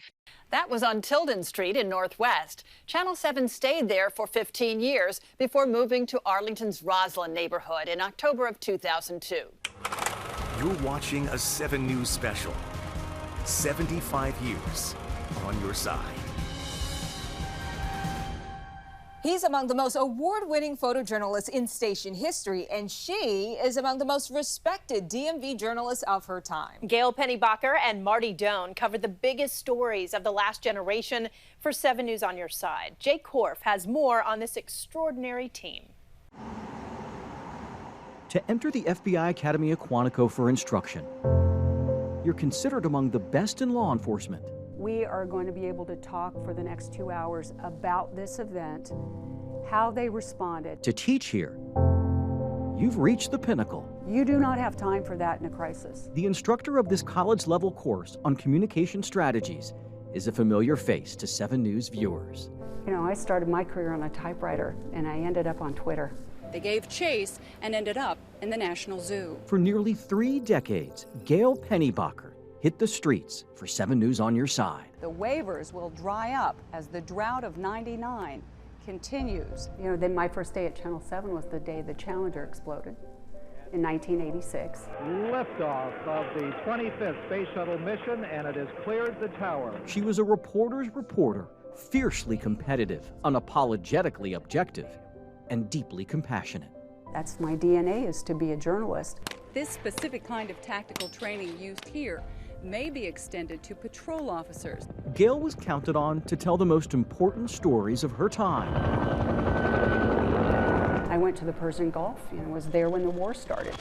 That was on Tilden Street in Northwest. Channel 7 stayed there for 15 years before moving to Arlington's Roslyn neighborhood in October of 2002. You're watching a 7 News special. 75 years on your side. He's among the most award-winning photojournalists in station history, and she is among the most respected DMV journalists of her time. Gail Pennybacher and Marty Doan covered the biggest stories of the last generation for 7 News on your side. Jay Korf has more on this extraordinary team. To enter the FBI Academy of Quantico for instruction, you're considered among the best in law enforcement. We are going to be able to talk for the next 2 hours about this event, how they responded. To teach here, you've reached the pinnacle. You do not have time for that in a crisis. The instructor of this college-level course on communication strategies is a familiar face to 7 News viewers. You know, I started my career on a typewriter, and I ended up on Twitter. They gave chase and ended up in the National Zoo. For nearly 3 decades, Gail Pennybacher hit the streets for 7 News on your side. The waivers will dry up as the drought of '99 continues. You know, then my first day at Channel 7 was the day the Challenger exploded in 1986. Liftoff of the 25th Space Shuttle mission, and it has cleared the tower. She was a reporter's reporter, fiercely competitive, unapologetically objective, and deeply compassionate. That's my DNA, is to be a journalist. This specific kind of tactical training used here may be extended to patrol officers. Gail was counted on to tell the most important stories of her time. I went to the Persian Gulf and was there when the war started.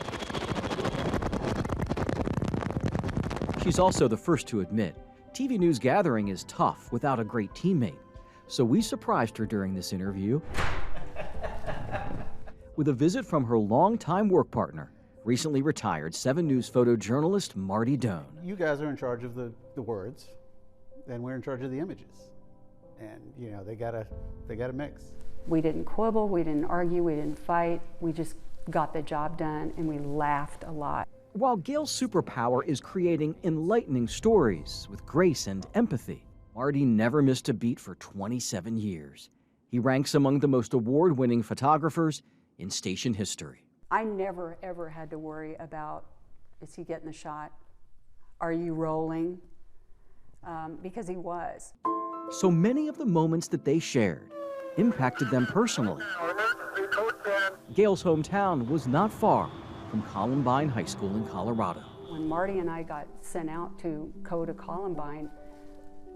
She's also the first to admit TV news gathering is tough without a great teammate. So we surprised her during this interview with a visit from her longtime work partner, recently retired 7 News photojournalist Marty Doan. You guys are in charge of the words, and we're in charge of the images. And, you know, they gotta mix. We didn't quibble, we didn't argue, we didn't fight. We just got the job done, and we laughed a lot. While Gail's superpower is creating enlightening stories with grace and empathy, Marty never missed a beat for 27 years. He ranks among the most award-winning photographers in station history. I never, ever had to worry about, is he getting the shot? Are you rolling? Because he was. So many of the moments that they shared impacted them personally. Gail's hometown was not far from Columbine High School in Colorado. When Marty and I got sent out to go to Columbine,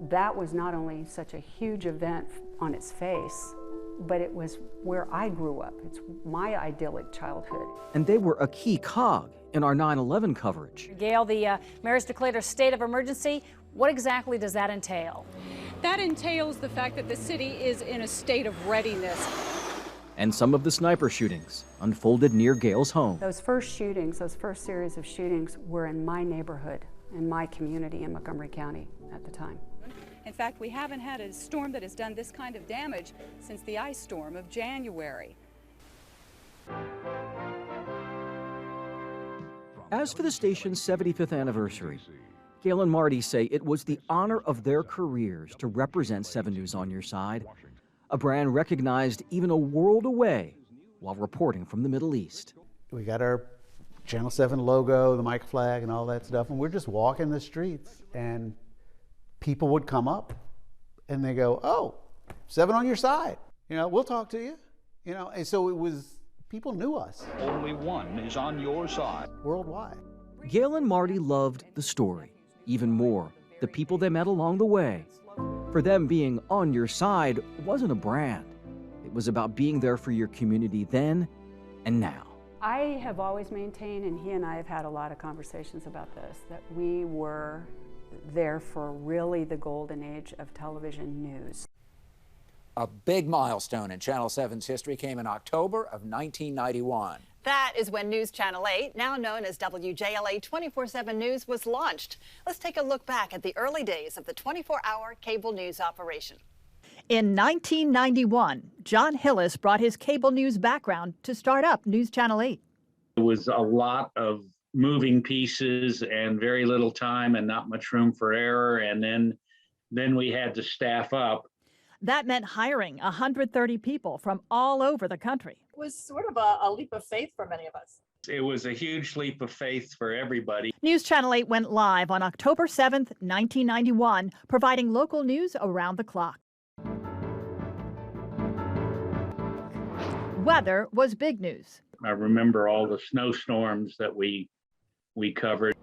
that was not only such a huge event on its face, but it was where I grew up. It's my idyllic childhood. And they were a key cog in our 9/11 coverage. Gail, the mayor's declared a state of emergency. What exactly does that entail? That entails the fact that the city is in a state of readiness. And some of the sniper shootings unfolded near Gail's home. Those first shootings, those first series of shootings were in my neighborhood, in my community in Montgomery County at the time. In fact, we haven't had a storm that has done this kind of damage since the ice storm of January. As for the station's 75th anniversary, Gail and Marty say it was the honor of their careers to represent 7 News on your side, a brand recognized even a world away while reporting from the Middle East. We got our Channel 7 logo, the mic flag, and all that stuff, and we're just walking the streets, and people would come up and they go, "Oh, 7 on your side. You know, we'll talk to you." You know, and so it was, people knew us. Only one is on your side. Worldwide. Gail and Marty loved the story, even more the people they met along the way. For them, being on your side wasn't a brand. It was about being there for your community then and now. I have always maintained, and he and I have had a lot of conversations about this, that we were there for really the golden age of television news. A big milestone in Channel 7's history came in October of 1991. That is when News Channel 8, now known as WJLA 24/7 News, was launched. Let's take a look back at the early days of the 24-hour cable news operation. In 1991, John Hillis brought his cable news background to start up News Channel 8. It was a lot of moving pieces and very little time and not much room for error. And then we had to staff up. That meant hiring 130 people from all over the country. It was sort of a leap of faith for many of us. It was a huge leap of faith for everybody. News Channel 8 went live on October 7th, 1991, providing local news around the clock. Weather was big news. I remember all the snowstorms that we covered.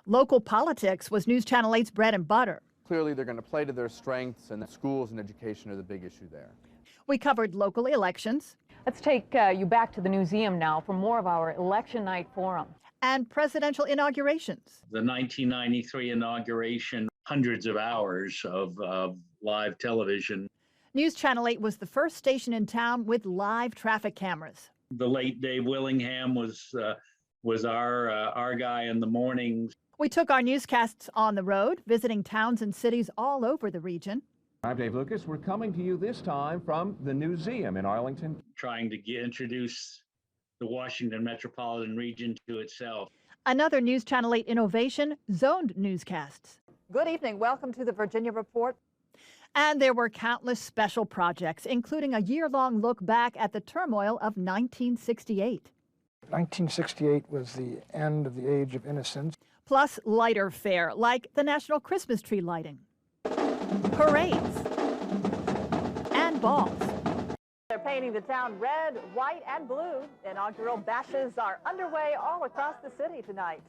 Local politics was News Channel 8's bread and butter. Clearly, they're going to play to their strengths, and schools and education are the big issue there. We covered local elections. Let's take you back to the museum now for more of our election night forum. and presidential inaugurations. The 1993 inauguration, hundreds of hours of live television. News Channel 8 was the first station in town with live traffic cameras. The late Dave Willingham was our guy in the mornings. We took our newscasts on the road, visiting towns and cities all over the region. I'm Dave Lucas. We're coming to you this time from the Newseum in Arlington. Trying to introduce the Washington metropolitan region to itself. Another News Channel 8 innovation, zoned newscasts. Good evening. Welcome to the Virginia Report. And there were countless special projects, including a year-long look back at the turmoil of 1968. 1968 was the end of the age of innocence. Plus lighter fare, like the National Christmas Tree lighting, parades, and balls. They're painting the town red, white, and blue. Inaugural bashes are underway all across the city tonight.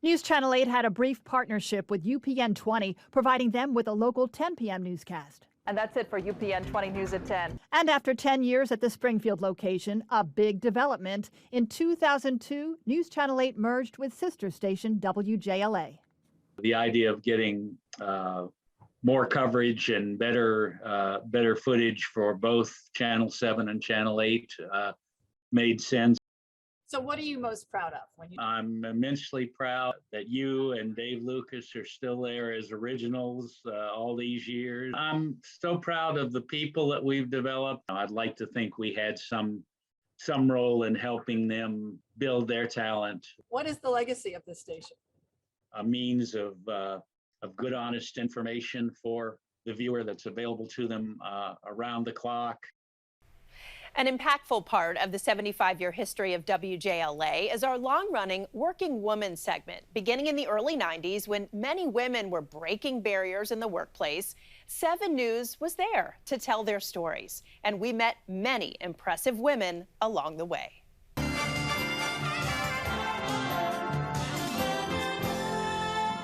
News Channel 8 had a brief partnership with UPN 20, providing them with a local 10 p.m. newscast. And that's it for UPN 20 News at 10. And after 10 years at the Springfield location, a big development. In 2002, News Channel 8 merged with sister station WJLA. The idea of getting more coverage and better footage for both Channel 7 and Channel 8 made sense. So what are you most proud of? I'm immensely proud that you and Dave Lucas are still there as originals all these years. I'm so proud of the people that we've developed. I'd like to think we had some role in helping them build their talent. What is the legacy of this station? A means of good, honest information for the viewer that's available to them around the clock. An impactful part of the 75-year history of WJLA is our long-running Working Woman segment. Beginning in the early 90s, when many women were breaking barriers in the workplace, 7 News was there to tell their stories. And we met many impressive women along the way.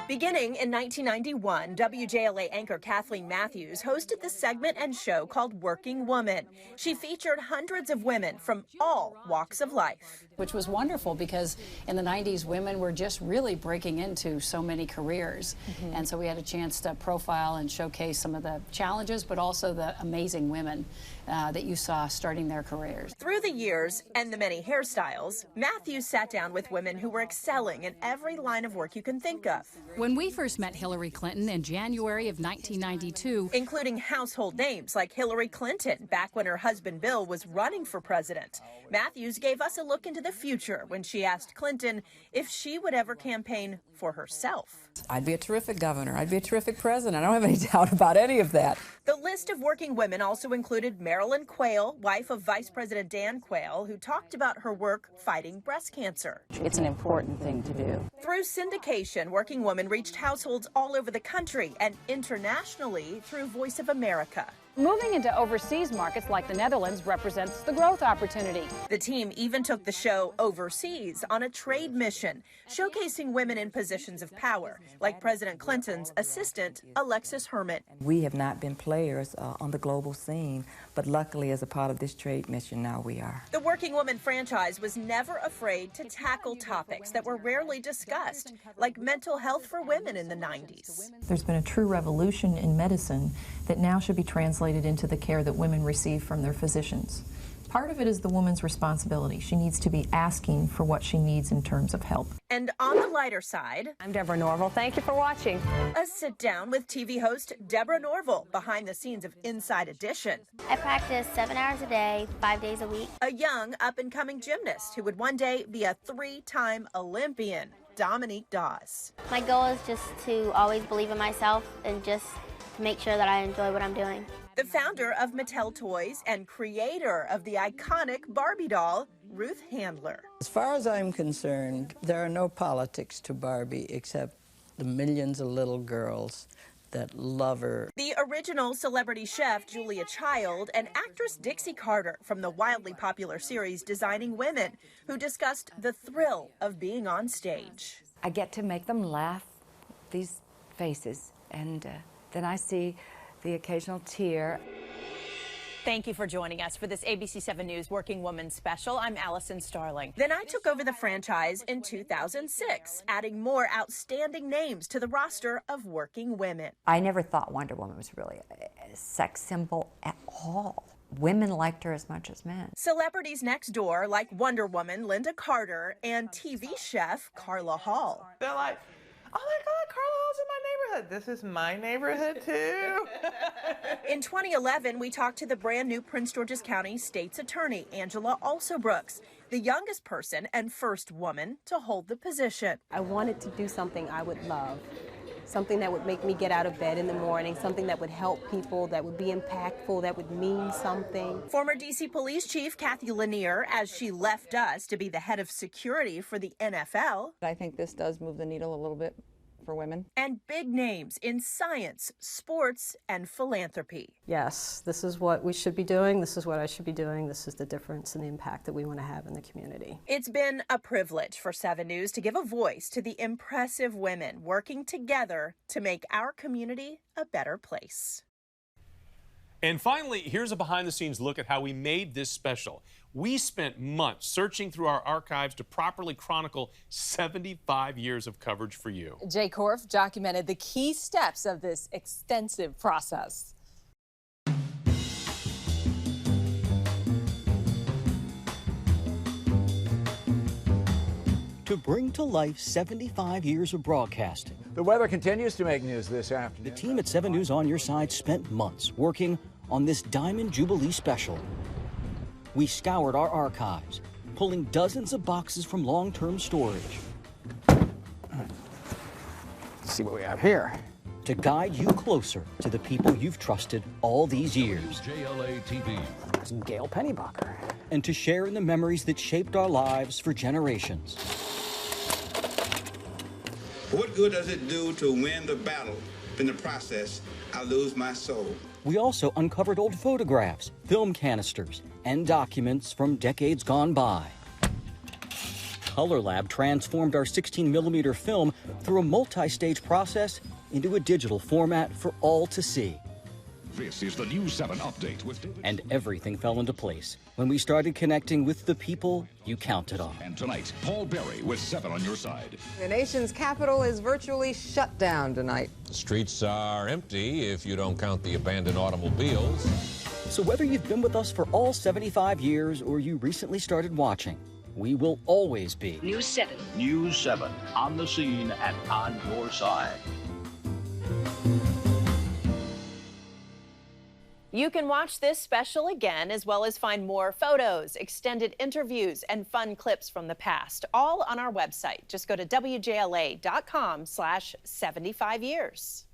Beginning in 1991, WJLA anchor Kathleen Matthews hosted the segment and show called Working Woman. She featured hundreds of women from all walks of life. Which was wonderful because in the 90s, women were just really breaking into so many careers. And so we had a chance to profile and showcase some of the challenges, but also the amazing women that you saw starting their careers. Through the years and the many hairstyles, Matthews sat down with women who were excelling in every line of work you can think of. When we first met Hillary Clinton in January of 1992, including household names like Hillary Clinton back when her husband Bill was running for president. Matthews gave us a look into the future when she asked Clinton if she would ever campaign for herself. I'd be a terrific governor. I'd be a terrific president. I don't have any doubt about any of that. The list of working women also included Marilyn Quayle, wife of Vice President Dan Quayle, who talked about her work fighting breast cancer. it's an important thing to do. Through syndication, Working Woman reached households all over the country and internationally through Voice of America. Moving into overseas markets like the Netherlands represents the growth opportunity. The team even took the show overseas on a trade mission, showcasing women in positions of power, like President Clinton's assistant, Alexis Herman. We have not been players on the global scene, but luckily as a part of this trade mission, now we are. The Working Woman franchise was never afraid to tackle topics that were rarely discussed, like mental health for women in the 90s. There's been a true revolution in medicine that now should be translated into the care that women receive from their physicians. Part of it is the woman's responsibility. She needs to be asking for what she needs in terms of help. And on the lighter side, I'm Deborah Norville. Thank you for watching. A sit-down with TV host Deborah Norville behind the scenes of Inside Edition. I practice 7 hours a day, 5 days a week. A young up-and-coming gymnast who would one day be a 3-time Olympian, Dominique Dawes. My goal is just to always believe in myself and just to make sure that I enjoy what I'm doing. The founder of Mattel Toys and creator of the iconic Barbie doll, Ruth Handler. As far as I'm concerned, there are no politics to Barbie except the millions of little girls that love her. The original celebrity chef, Julia Child, and actress Dixie Carter from the wildly popular series Designing Women, who discussed the thrill of being on stage. I get to make them laugh, these faces, and then I see the occasional tear. Thank you for joining us for this ABC 7 News Working Woman special. I'm Allison Starling. Then I took over the franchise in 2006, adding more outstanding names to the roster of working women. I never thought Wonder Woman was really a sex symbol at all. Women liked her as much as men. Celebrities next door like Wonder Woman Linda Carter and TV chef Carla Hall. They're like, oh my God, Carla Hall's in my neighborhood. This is my neighborhood too. In 2011, we talked to the brand new Prince George's County State's Attorney, Angela Alsobrooks, the youngest person and first woman to hold the position. I wanted to do something I would love. Something that would make me get out of bed in the morning, something that would help people, that would be impactful, that would mean something. Former D.C. Police Chief Kathy Lanier, as she left us to be the head of security for the NFL. I think this does move the needle a little bit for women. And big names in science, sports, and philanthropy. Yes, this is what we should be doing. This is what I should be doing. This is the difference and the impact that we want to have in the community. It's been a privilege for 7 News to give a voice to the impressive women working together to make our community a better place. And finally, here's a behind-the-scenes look at how we made this special. We spent months searching through our archives to properly chronicle 75 years of coverage for you. Jay Korf documented the key steps of this extensive process. To bring to life 75 years of broadcasting, the weather continues to make news this afternoon. The team at 7 News On Your Side spent months working on this Diamond Jubilee special. We scoured our archives, pulling dozens of boxes from long-term storage. Let's see what we have here. To guide you closer to the people you've trusted all these years. WJLA TV. It's Gail Pennybacher. And to share in the memories that shaped our lives for generations. What good does it do to win the battle? In the process, I lose my soul. We also uncovered old photographs, film canisters, and documents from decades gone by. Color Lab transformed our 16mm film through a multi-stage process into a digital format for all to see. This is the News 7 update with David. And everything fell into place when we started connecting with the people you counted on. And tonight, Paul Berry with 7 on your side. The nation's capital is virtually shut down tonight. The streets are empty if you don't count the abandoned automobiles. So whether you've been with us for all 75 years or you recently started watching, we will always be News 7. News 7, on the scene and on your side. You can watch this special again, as well as find more photos, extended interviews, and fun clips from the past, all on our website. Just go to WJLA.com/75 years.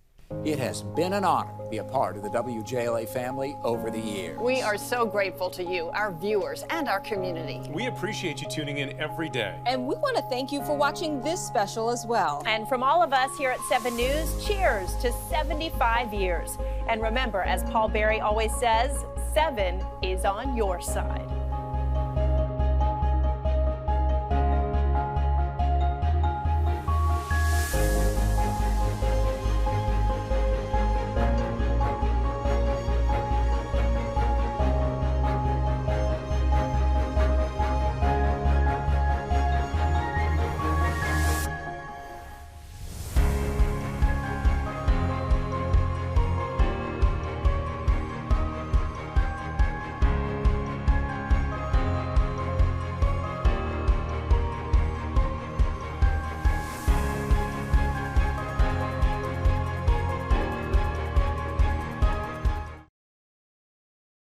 It has been an honor to be a part of the WJLA family over the years. We are so grateful to you, our viewers, and our community. We appreciate you tuning in every day. And we want to thank you for watching this special as well. And from all of us here at 7 News, cheers to 75 years. And remember, as Paul Berry always says, 7 is on your side.